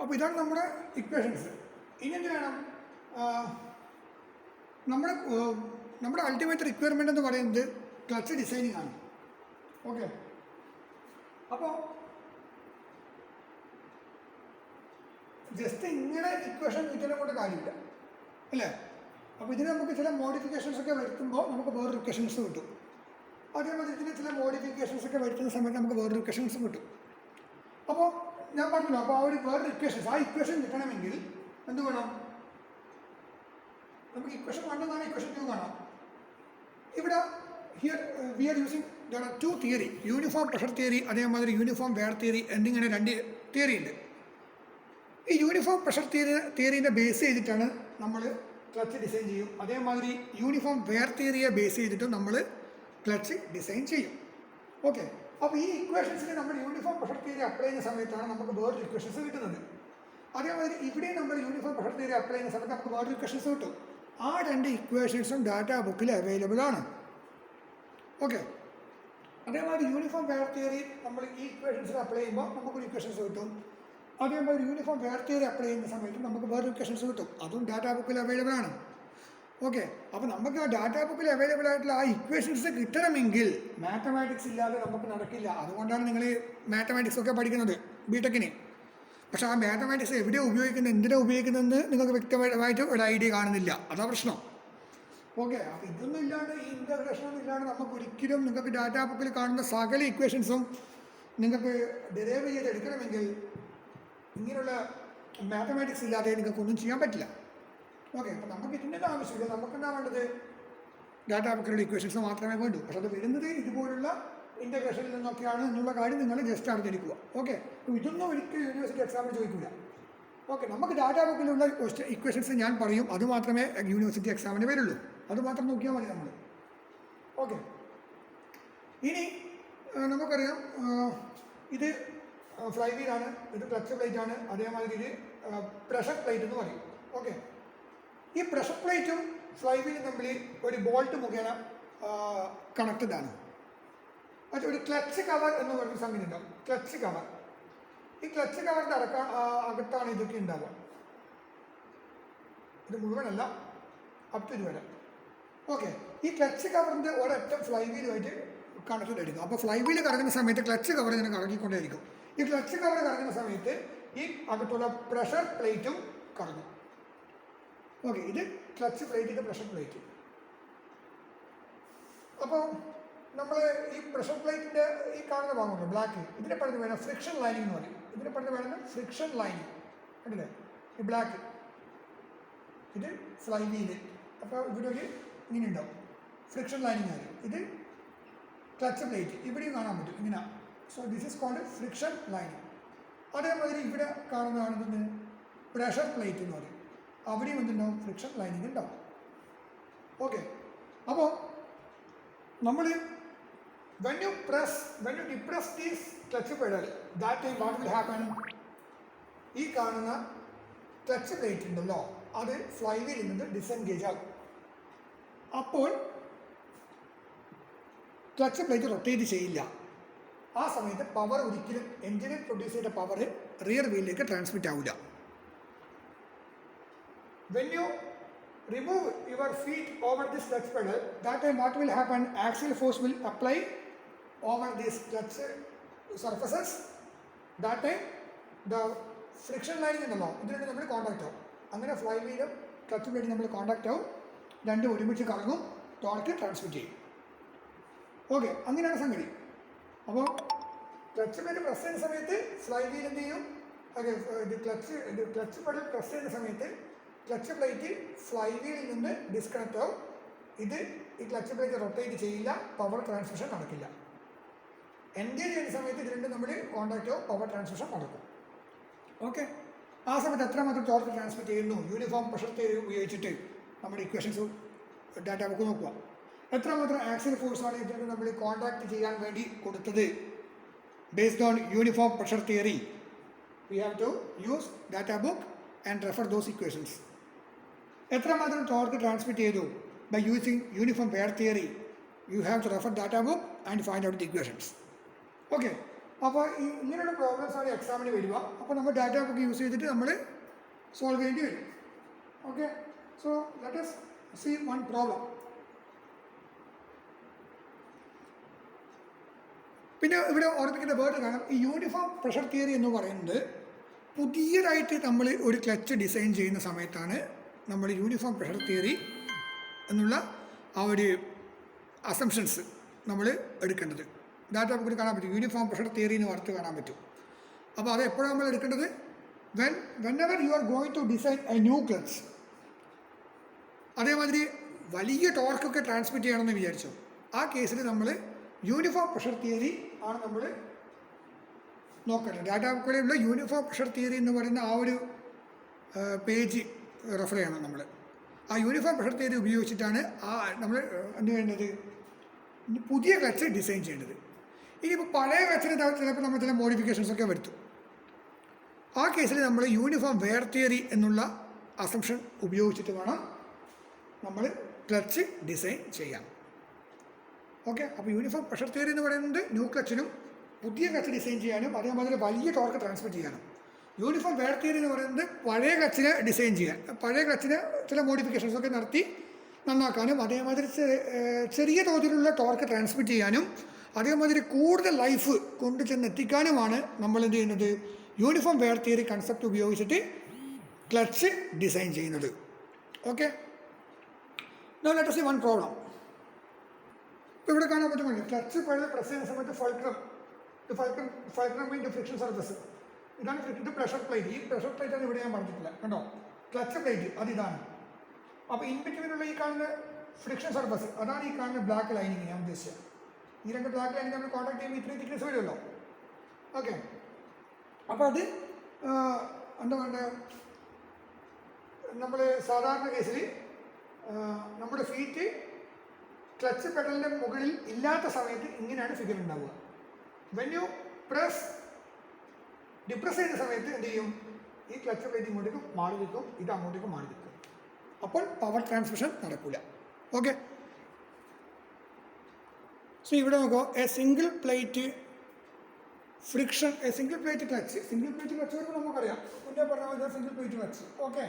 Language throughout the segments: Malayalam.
അപ്പോൾ ഇതാണ് നമ്മുടെ ഇക്വേഷൻസ്. ഇനി എന്ത് വേണം? നമ്മുടെ അൾട്ടിമേറ്റ് റിക്വയർമെൻ്റ് എന്ന് പറയുന്നത് ക്ലച്ച് ഡിസൈനിങ് ആണ്. ഓക്കെ, അപ്പോൾ ജസ്റ്റ് ഇങ്ങനെ ഇക്വേഷൻ കിട്ടുന്ന കൊണ്ട് കാര്യമില്ല അല്ലേ? അപ്പോൾ ഇതിന് നമുക്ക് ചില മോഡിഫിക്കേഷൻസ് ഒക്കെ വരുത്തുമ്പോൾ നമുക്ക് വേറൊരു ഇക്വേഷൻസ് കിട്ടും. അതേപോലെ ഇതിന് ചില മോഡിഫിക്കേഷൻസ് ഒക്കെ വരുത്തുന്ന സമയത്ത് നമുക്ക് വേറൊരു ഇക്വേഷൻസും കിട്ടും. അപ്പോൾ ഞാൻ പറഞ്ഞല്ലോ, അപ്പോൾ ആ ഒരു വേറൊരു ഇക്വേഷൻസ്, ആ ഇക്വേഷൻ കിട്ടണമെങ്കിൽ എന്ത് വേണം? നമുക്ക് ഇക്വേഷൻ 1 എന്നാണ്, ഇക്വേഷൻ 2 കാണാം. ഇവിടെ here we are using there are 2 theory, uniform pressure theory, അതേമാതിരി യൂണിഫോം വെയർ തിയറി എന്നിങ്ങനെ 2 തിയറി ഉണ്ട്. ഈ യൂണിഫോം പ്രഷർ തിയറീനെ ബേസ് ചെയ്തിട്ടാണ് നമ്മൾ ക്ലച്ച് ഡിസൈൻ ചെയ്യും. അതേമാതിരി യൂണിഫോം വെയർ തിയറിയെ ബേസ് ചെയ്തിട്ടും നമ്മൾ ക്ലച്ച് ഡിസൈൻ ചെയ്യും. ഓക്കെ, അപ്പോൾ ഈ ഇക്വേഷൻസിന് നമ്മൾ യൂണിഫോം പ്രഷർ തിയറി അപ്ലൈ ചെയ്യുന്ന സമയത്താണ് നമുക്ക് വേറൊരു ഇക്വേഷൻസ് കിട്ടുന്നത്. അതേമാതിരി ഇവിടെ നമ്മൾ യൂണിഫോം പ്രഷർ തിയറി അപ്ലൈ ചെയ്യുന്ന സമയത്ത് നമുക്ക് വേറൊരു ഇക്വേഷൻസ് കിട്ടും. ആ 2 ഇക്വേഷൻസും ഡാറ്റാ ബുക്കിൽ അവൈലബിൾ ആണ്. ഓക്കെ, അതേമാതിരി യൂണിഫോം വെയർ തിയറി നമ്മൾ ഈ ഇക്വേഷൻസിൽ അപ്ലൈ ചെയ്യുമ്പോൾ നമുക്കൊരു ഇക്വേഷൻസ് കിട്ടും. അതേമാതിരി യൂണിഫോം വെയർ തിയറി അപ്ലൈ ചെയ്യുന്ന സമയത്ത് നമുക്ക് വേറൊരു ഇക്വേഷൻസ് കിട്ടും. അതും ഡാറ്റാ ബുക്കിൽ അവൈലബിൾ ആണ്. ഓക്കെ, അപ്പോൾ നമുക്ക് ആ ഡാറ്റാ ബുക്കിൽ അവൈലബിൾ ആയിട്ടുള്ള ആ ഇക്വേഷൻസ് കിട്ടണമെങ്കിൽ മാത്തമാറ്റിക്സ് ഇല്ലാതെ നമുക്ക് നടക്കില്ല. അതുകൊണ്ടാണ് നിങ്ങൾ മാത്തമാറ്റിക്സ് ഒക്കെ പഠിക്കുന്നത് ബിടെക്കിന്. പക്ഷേ ആ മാത്തമാറ്റിക്സ് എവിടെയാണ് ഉപയോഗിക്കുന്നത്, എന്തിനാണ് ഉപയോഗിക്കുന്നതെന്ന് നിങ്ങൾക്ക് വ്യക്തമായിട്ട് ഒരു ഐഡിയ കാണുന്നില്ല. അതാ പ്രശ്നം. ഓക്കെ, അപ്പോൾ ഇതൊന്നും ഇല്ലാണ്ട്, ഈ ഇൻ്റഗ്രേഷനൊന്നും ഇല്ലാണ്ട് നമുക്ക് ഒരിക്കലും നിങ്ങൾക്ക് ഡാറ്റാ ബുക്കിൽ കാണുന്ന സകല ഇക്വേഷൻസും നിങ്ങൾക്ക് ഡെറൈവ് ചെയ്തെടുക്കണമെങ്കിൽ ഇങ്ങനെയുള്ള മാത്തമാറ്റിക്സ് ഇല്ലാതെ നിങ്ങൾക്കൊന്നും ചെയ്യാൻ പറ്റില്ല. ഓക്കെ, അപ്പോൾ നമുക്ക് ഇതിൻ്റെ ആവശ്യമില്ല. നമുക്ക് എന്താ വേണ്ടത്? ഡാറ്റാ ബുക്കിലുള്ള ഇക്വേഷൻസ് മാത്രമേ വേണ്ടൂ. പക്ഷെ അത് വരുന്നത് ഇതുപോലുള്ള ഇൻ്റഗ്രേഷനിൽ നിന്നൊക്കെയാണ് എന്നുള്ള കാര്യം നിങ്ങൾ ജസ്റ്റ് അറിഞ്ഞിരിക്കുക. ഓക്കെ, ഇതൊന്നും ഒരിക്കലും യൂണിവേഴ്സിറ്റി എക്സാമിന് ചോദിക്കില്ല. ഓക്കെ, നമുക്ക് ഡാറ്റാ ബുക്കിലുള്ള ഇക്വേഷൻസ് ഞാൻ പറയും, അത് മാത്രമേ യൂണിവേഴ്സിറ്റി എക്സാമിന് വരുള്ളൂ. അത് മാത്രം നോക്കിയാൽ മതി നമ്മൾ. ഓക്കെ, ഇനി നമുക്കറിയാം ഇത് ഫ്ലൈ വീലാണ്, ഇത് ക്ലച്ച് പ്ലേറ്റ് ആണ്, അതേമാതിരി ഇത് പ്രഷർ പ്ലേറ്റ് എന്ന് പറയും. ഓക്കെ, ഈ പ്രഷർ പ്ലേറ്റും ഫ്ലൈ വീലും തമ്മിൽ ഒരു ബോൾട്ട് മുഖേന കണക്റ്റഡ് ആണ്. പക്ഷേ ഒരു ക്ലച്ച് കവർ എന്ന് പറയുന്ന സംഗതി ഉണ്ടാവും, ക്ലച്ച് കവർ. ഈ ക്ലച്ച് കവറിൻ്റെ അകത്താണ് ഇതൊക്കെ ഉണ്ടാവുക. ഇത് മുഴുവനല്ല, അപ് ടു ഇതുവരെ. ഓക്കെ, ഈ ക്ലച്ച് കവറിൻ്റെ ഒരറ്റം ഫ്ലൈ വീലുമായിട്ട് കണക്റ്റഡ് ആയിരിക്കും. അപ്പോൾ ഫ്ലൈ വീല് കറങ്ങുന്ന സമയത്ത് ക്ലച്ച് കവർ ഇങ്ങനെ കറങ്ങിക്കൊണ്ടേയിരിക്കും. ഈ ക്ലച്ച് കവർ കറങ്ങുന്ന സമയത്ത് ഈ അകത്തുള്ള പ്രഷർ പ്ലേറ്റും കറങ്ങും. ഓക്കെ, ഇത് ക്ലച്ച് പ്ലേറ്റ്, ഇത് പ്രഷർ പ്ലേറ്റ്. അപ്പോൾ നമ്മൾ ഈ പ്രഷർ പ്ലേറ്റിൻ്റെ ഈ കാണുന്ന ഭാഗമുണ്ട് ബ്ലാക്ക്, ഇതിനെ പറഞ്ഞ് വേണം ഫ്രിക്ഷൻ ലൈനിങ് എന്ന് പറയും. ഇതിനെ പറഞ്ഞ് വേണം ഫ്രിക്ഷൻ ലൈനിങ്. കണ്ടില്ലേ, ഈ ബ്ലാക്ക്, ഇത് ഫ്ലൈ വീല്. അപ്പോൾ ഇവിടെ ഒരു ഇങ്ങനെ ഉണ്ടാവും ഫ്രിക്ഷൻ ലൈനിങ് ആയിരിക്കും. ഇത് ക്ലച്ച് പ്ലേറ്റ്, ഇവിടെയും കാണാൻ പറ്റും ഇങ്ങനെ. So this is called friction lining. അതേമാതിരി ഇവിടെ കാണുന്നതാണ് പ്രഷർ പ്ലേറ്റ് എന്ന് പറയും. അവിടെയും എന്തുണ്ടാവും? ഫ്രിക്ഷൻ ലൈനിങ് ഉണ്ടാവും. ഓക്കെ, അപ്പോൾ നമ്മൾ when you depress this clutch pedal, that time what will happen? ഈ കാണുന്ന ക്ലച്ച് പ്ലേറ്റ് ഉണ്ടല്ലോ, അത് ഫ്ലൈ വീലിൽ നിന്ന് ഡിസെൻഗേജ് ആകും. അപ്പോൾ ക്ലച്ച് പ്ലേറ്റ് റൊട്ടേറ്റ് ചെയ്യില്ല. ആ സമയത്ത് പവർ ഒരിക്കലും എഞ്ചിനിൽ പ്രൊഡ്യൂസ് ചെയ്ത പവർ റിയർ വീലിലേക്ക് ട്രാൻസ്മിറ്റ് ആവില്ല. When you remove your feet over this clutch pedal, that time what will happen? Axial force will apply over these clutch surfaces. That time the friction lining ഉണ്ടല്ലോ, ഇതിനെ നമ്മൾ കോണ്ടാക്ട് ആവും. അങ്ങനെ ഫ്ലൈ വീലും ക്ലച്ച് പ്ലേറ്റും നമ്മൾ കോണ്ടാക്ട് ആവും, രണ്ടും ഒരുമിച്ച് കറങ്ങും, ടോർക്ക് ട്രാൻസ്മിറ്റ് ചെയ്യും. ഓക്കെ, അങ്ങനെയാണ് സംഗതി. അപ്പോൾ ക്ലച്ച് പ്ലേറ്റ് പ്രസ് ചെയ്യുന്ന സമയത്ത് ഫ്ലൈ വീൽ എന്ത് ചെയ്യും? ക്ലച്ച് പെഡൽ പ്രസ് ചെയ്യുന്ന സമയത്ത് ക്ലച്ച് പ്ലേറ്റ് ഫ്ലൈ വീലിൽ നിന്ന് ഡിസ്കണക്റ്റ് ആവും. ഇത് ഈ ക്ലച്ച് പ്ലേറ്റ് റൊട്ടേറ്റ് ചെയ്യില്ല, പവർ ട്രാൻസ്മിഷൻ നടക്കില്ല. എൻഗേജ് ചെയ്യുന്ന സമയത്ത് ഇത് രണ്ടും നമ്മൾ കോണ്ടാക്റ്റ് ആവും, പവർ ട്രാൻസ്മിഷൻ നടക്കും. ഓക്കെ, ആ സമയത്ത് എത്രമാത്രം ടോർക്ക് ട്രാൻസ്മിറ്റ് ചെയ്യുന്നു യൂണിഫോം പ്രഷർ തിയറി ഉപയോഗിച്ചിട്ട് നമ്മുടെ ഇക്വേഷൻസ് ഡാറ്റ ബുക്ക് നോക്കുക. എത്രമാത്രം ആക്സിയൽ ഫോഴ്സാണ് ഇതിന് നമ്മൾ കോണ്ടാക്ട് ചെയ്യാൻ വേണ്ടി കൊടുത്തത്? Based on uniform pressure theory we have to use data book and refer those equations. എത്രമാത്രം ടോർക്ക് ട്രാൻസ്മിറ്റ് ചെയ്തു by using uniform wear theory? You have to refer data book and find out the equations. Okay, അപ്പോൾ ഇങ്ങനെയുള്ള പ്രോബ്ലംസാണ് എക്സാമിന് വരിക. അപ്പോൾ നമ്മൾ ഡാറ്റ ബുക്ക് യൂസ് ചെയ്തിട്ട് നമ്മൾ സോൾവ് ചെയ്യേണ്ടി വരും. Okay, so let us see one problem. പിന്നെ ഇവിടെ ഓർമ്മിക്കേണ്ട വേർഡ് കാണാം, ഈ യൂണിഫോം പ്രഷർ തിയറി എന്ന് പറയുന്നത് പുതിയതായിട്ട് നമ്മൾ ഒരു ക്ലച്ച് ഡിസൈൻ ചെയ്യുന്ന സമയത്താണ് നമ്മൾ യൂണിഫോം പ്രഷർ തിയറി എന്നുള്ള ആ ഒരു അസംഷൻസ് നമ്മൾ എടുക്കേണ്ടത്. ഡാറ്റ ബുക്കിൽ കാണാൻ പറ്റും, യൂണിഫോം പ്രഷർ തിയറി എന്ന് പറഞ്ഞിട്ട് കാണാൻ പറ്റും. അപ്പോൾ അത് എപ്പോഴാണ് നമ്മൾ എടുക്കേണ്ടത്? whenever you are going to design a new clutch. അതേമാതിരി വലിയ ടോർക്കൊക്കെ ട്രാൻസ്മിറ്റ് ചെയ്യണമെന്ന് വിചാരിച്ചു, ആ കേസിൽ നമ്മൾ യൂണിഫോം പ്രഷർ തിയറി ആണ് നമ്മൾ നോക്കേണ്ടത്. ഡാറ്റ ബുക്കിലുള്ള യൂണിഫോം പ്രഷർ തിയറി എന്ന് പറയുന്ന ആ ഒരു പേജ് റെഫർ ചെയ്യണം നമ്മൾ. ആ യൂണിഫോം പ്രഷർ തിയറി ഉപയോഗിച്ചിട്ടാണ് നമ്മൾ എന്ത് വേണ്ടത്, പുതിയ ക്ലച്ച് ഡിസൈൻ ചെയ്യേണ്ടത്. ഇനിയിപ്പോൾ പഴയ ക്ലച്ചിന് ചിലപ്പോൾ നമ്മൾ ചില മോഡിഫിക്കേഷൻസൊക്കെ വരുത്തും. ആ കേസിൽ നമ്മൾ യൂണിഫോം വെയർ തിയറി എന്നുള്ള അസംഷൻ ഉപയോഗിച്ചിട്ട് വേണം നമ്മൾ ക്ലച്ച് ഡിസൈൻ ചെയ്യാം. ഓക്കെ, അപ്പോൾ യൂണിഫോം പ്രഷർ തിയറി എന്ന് പറയുന്നത് ന്യൂ ക്ലച്ചിനും പുതിയ ക്ലച്ച് ഡിസൈൻ ചെയ്യാനും അതേമാതിരി വലിയ ടോർക്ക് ട്രാൻസ്ഫർ ചെയ്യാനും. യൂണിഫോം വെയർ തിയറി എന്ന് പറയുന്നത് പഴയ ക്ലച്ചിനെ ഡിസൈൻ ചെയ്യാൻ, പഴയ ക്ലച്ചിന് ചില മോഡിഫിക്കേഷൻസൊക്കെ നടത്തി നന്നാക്കാനും അതേമാതിരി ചെറിയ തോതിലുള്ള ടോർക്ക് ട്രാൻസ്മിറ്റ് ചെയ്യാനും അതേമാതിരി കൂടുതൽ ലൈഫ് കൊണ്ടു ചെന്നെത്തിക്കാനുമാണ് നമ്മൾ എന്ത് ചെയ്യുന്നത്, യൂണിഫോം വെയർ തിയറി കൺസെപ്റ്റ് ഉപയോഗിച്ചിട്ട് ക്ലച്ച് ഡിസൈൻ ചെയ്യുന്നത്. Okay, now let us see one problem. ഇപ്പോൾ ഇവിടെ കാണാൻ പറ്റുന്നുണ്ട്, ക്ലച്ച് പഴയ പ്രസ് ചെയ്യുന്ന സമയത്ത് ഫൾക്രം മീൻസ് ഫ്രിക്ഷൻ സർഫസ്. ഇതാണ് ഇത് പ്രഷർ പ്ലേറ്റ്. ഈ പ്രഷർ പ്ലേറ്റ് ആണ് ഇവിടെ ഞാൻ പറഞ്ഞിട്ടില്ല, കണ്ടോ, ക്ലച്ച് പ്ലേറ്റ് അതിതാണ്. അപ്പോൾ ഇൻബിറ്റ്വീനുള്ള ഈ കാണുന്ന ഫ്രിക്ഷൻ സർഫസ് അതാണ് ഈ കാണുന്ന ബ്ലാക്ക് ലൈനിങ് ഞാൻ ഉദ്ദേശിച്ചത്. ഈ രണ്ട് ബ്ലാക്ക് ലൈനിങ് നമ്മൾ കോൺടാക്ട് ചെയ്യുമ്പോൾ ഇത്രയും തിക്നെസ് വരുമല്ലോ. ഓക്കെ, അപ്പോൾ അത് എന്താ പറയുക, നമ്മൾ സാധാരണ കേസിൽ നമ്മുടെ ഫീറ്റ് ക്ലച്ച് പെഡലിൻ്റെ മുകളിൽ ഇല്ലാത്ത സമയത്ത് ഇങ്ങനെയാണ് ഫിഗർ ഉണ്ടാവുക. വെൻ യു ഡിപ്രസ് ചെയ്യുന്ന സമയത്ത് എന്ത് ചെയ്യും, ഈ ക്ലച്ച് പ്ലേറ്റ് ഇങ്ങോട്ടേക്കും മാറി നിൽക്കും, ഇത് അങ്ങോട്ടേക്കും മാറി നിൽക്കും. അപ്പോൾ പവർ ട്രാൻസ്മിഷൻ നടക്കില്ല. ഓക്കെ, സോ ഇവിടെ നോക്കൂ, A single plate friction, A single plate clutch വരുമ്പോൾ നമുക്കറിയാം, മുന്നേ പറഞ്ഞ single plate clutch. Okay,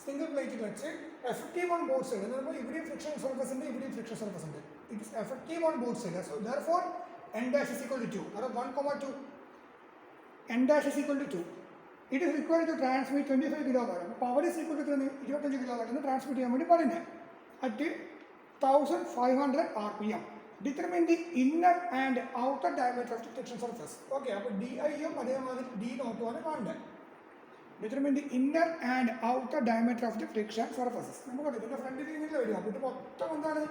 single plate clutch effective on both side എന്ന് പറയുമ്പോൾ ഇവിടെയും ഫ്രിക്ഷൻ സർഫസ് ഉണ്ട്, ഇവിടെയും ഫ്രിക്ഷൻ സർഫസ് ഉണ്ട്. It is effective on both side. So therefore n dash is equal to 2, അതായത് 1,2. n dash is equal to 2. It is required to transmit 25 kilowatt. Power is equal to 25 kilowatt എന്ന് ട്രാൻസ്മിറ്റ് ചെയ്യാൻ വേണ്ടി പറയുന്നത് at 1500 RPM. Determine the inner and outer diameter of the friction surface. Okay, അപ്പോൾ DIയും അതേമാതിരി D0 ആണ് കാണേണ്ടത്. Determine the inner and outer diameter of the friction surfaces. നമുക്കറിയാം ഇതിൻ്റെ ഫ്രണ്ടിൽ ഇങ്ങനെ വരും, അപ്പോൾ ഇത് മൊത്തം എന്താണ്,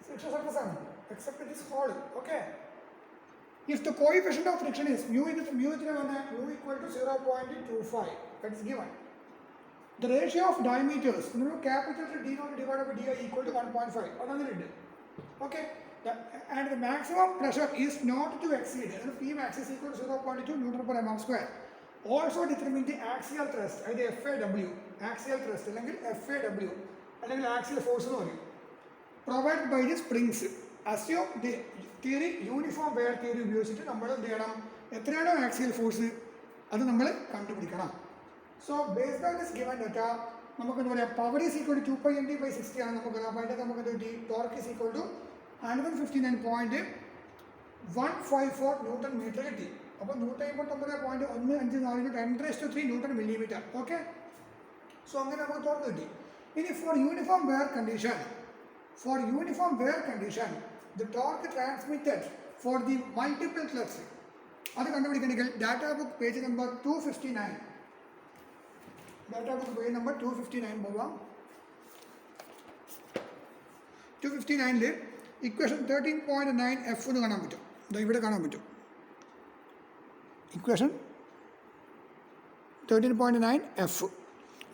ഫ്രിക്ഷൻ സർഫസ് ആണ് except this hole. Okay, if the coefficient of friction is mu equal to 0.25, that is given. The ratio of diameters, capital D0 divided by Di equal to 1.5. Okay, and the maximum pressure is not to exceed, Pmax is equal to 0.2 Newton per mm square. Also determine the axial thrust, either FAW, axial thrust, FAW, അല്ലെങ്കിൽ axial force provided by the springs. Assume the theory uniform wear theory ഉപയോഗിച്ചിട്ട് നമ്മൾ എന്ത് ചെയ്യണം, എത്രയാണോ ആക്സിയൽ ഫോഴ്സ് അത് നമ്മൾ കണ്ടുപിടിക്കണം. So based on this given data നമുക്ക് എന്താ പറയുക, പവർ ഈസ് ഈക്വൽ ടു 2π×10⁻⁶ ആണ് നമുക്ക്. അപ്പോൾ അതിൻ്റെ നമുക്ക് എന്ത് കിട്ടി, torque is equal to 159.154 newton metre കിട്ടി. അപ്പോൾ 159.154 10⁻³ ന്യൂട്ടൺ മില്ലിമീറ്റർ. ഓക്കെ, സോ അങ്ങനെ നമുക്ക് ടോർക്ക് കിട്ടി. ഇനി for uniform wear condition the torque transmitted for the multiple clutch അത് കണ്ടുപിടിക്കണമെങ്കിൽ data book page number 259, data book page number 259 പോകാം. 259 ഇക്വേഷൻ 13.9 F എന്ന് കാണാൻ പറ്റും. ഇവിടെ കാണാൻ പറ്റും ഇക്വേഷൻ 13.9 F.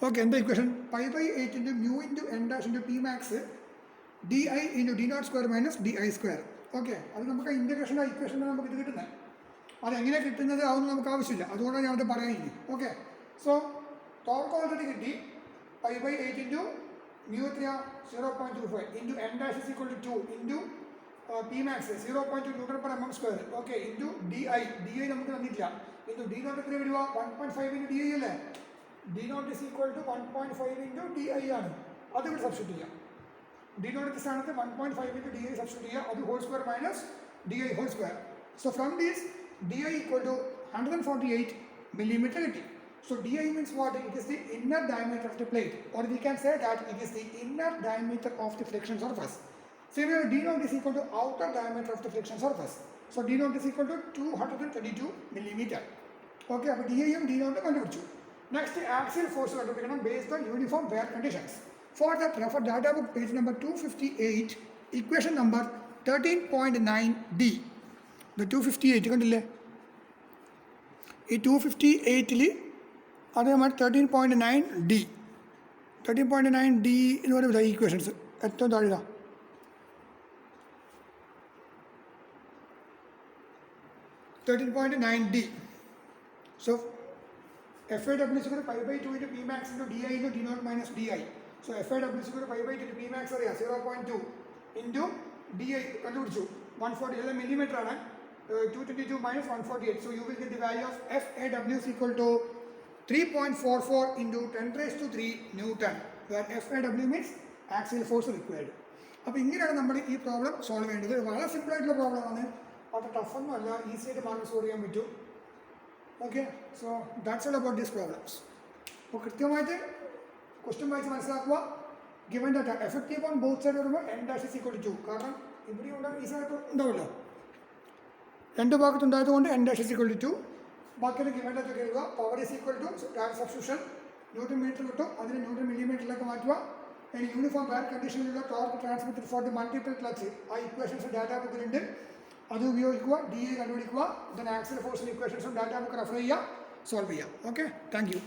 ഓക്കെ, എന്താ equation, π/8 × μ × n dash × Pmax di × d0 square minus di square. Okay, അത് നമുക്ക് ഇൻ്റഗ്രേഷൻ ഇക്വേഷൻ നമുക്ക് ഇത് കിട്ടുന്നത്. അതെങ്ങനെ കിട്ടുന്നത് അതൊന്നും നമുക്ക് ആവശ്യമില്ല, അതുകൊണ്ടാണ് ഞാൻ അത് പറയാനില്ല. ഓക്കെ, സോ ടോർക്ക് ഓൾറെഡി കിട്ടി, π/8 × μ 0.25 × n dash is equal to 2 × p max 0.2 newton per m m square okay into d i നമുക്ക് തന്നിട്ടില്ല ഇൻറ്റു ഡി നോട്ട് എത്ര വരിക 1.5 ഇൻറ്റു ഡി ഐ അല്ലേ d naught is equal to 1.5 into d i ആണ് അത് ഇവിടെ സബ്സ്റ്റിറ്റ്യൂട്ട് ചെയ്യാം ഡി നോട്ടിൻ്റെ സ്ഥാനത്ത് 1.5 ഇൻറ്റു ഡി ഐ സബ്സ്റ്റിറ്റ്യൂട്ട് ചെയ്യുക അത് whole square minus d i whole square so from these d i equal to 148 millimeter കിട്ടി so di means what it is the inner diameter of the plate or we can say that it is the inner diameter of the friction surface similarly d naught is equal to outer diameter of the friction surface so d naught is equal to 222 millimeter okay അപ്പോൾ di യും d naught കണ്ടുപിടിച്ചു next axial force കണ്ടുപിടിക്കണം based on uniform wear conditions for that refer data book page number 258 equation number 13.9d the 258 കണ്ടില്ലേ ഈ 258ൽ അതേമാതിരി 13.9d എന്ന് പറയുമ്പോൾ ഈക്വേഷൻസ് ഏറ്റവും താഴെ 13.9d so FAW is equal to pi by 2 into P max into di into d naught minus di so FAW is equal to pi by 2 into P max അറിയാം 0.2 into di കണ്ടുപിടിച്ചു 140 millimeter ആണ് 222 minus 148 so you will get the value of FAW is equal to 3.44 into 10 raised to 3 Newton where FAW means axial force required അപ്പോൾ ഇങ്ങനെയാണ് നമ്മൾ ഈ പ്രോബ്ലം സോൾവ് ചെയ്യേണ്ടത് വളരെ സിമ്പിൾ ആയിട്ടുള്ള പ്രോബ്ലമാണ് അത്ര ടഫൊന്നും അല്ല ഈസി ആയിട്ട് മാർക്ക് സോൾവ് ചെയ്യാൻ പറ്റും okay so that's all about these problems അപ്പോൾ കൃത്യമായിട്ട് ക്വസ്റ്റ്യൻ വായിച്ച് മനസ്സിലാക്കുക given data effective on both side വരുമ്പോൾ n dash is equal to 2 കാരണം ഇവിടെ ഉണ്ടാകും ഈസി ആയിട്ട് ഉണ്ടാവുമല്ലോ രണ്ട് ഭാഗത്തുണ്ടായതുകൊണ്ട് n dash is equal to 2 ബാക്കിയുള്ള ഗിവൻ ഡാറ്റ കരുതുക power is equal to direct substitution newton meter കിട്ടും അതിന് ന്യൂട്ടൺ മില്ലിമീറ്ററിലേക്ക് മാറ്റുക ഇനി യൂണിഫോം വെയർ കണ്ടീഷനിലുള്ള torque transmitted for the multiple clutch ആ ഇക്വേഷൻസ് ഡാറ്റാ ബുക്കിലുണ്ട് അത് ഉപയോഗിക്കുക ഡി ഐ കണ്ടുപിടിക്കുക ദെൻ ആക്സിൽ ഫോഴ്സിൻ്റെ ഇക്വേഷൻസും ഡാറ്റാ ബുക്ക് റെഫർ ചെയ്യുക സോൾവ് ചെയ്യുക ഓക്കെ താങ്ക് യു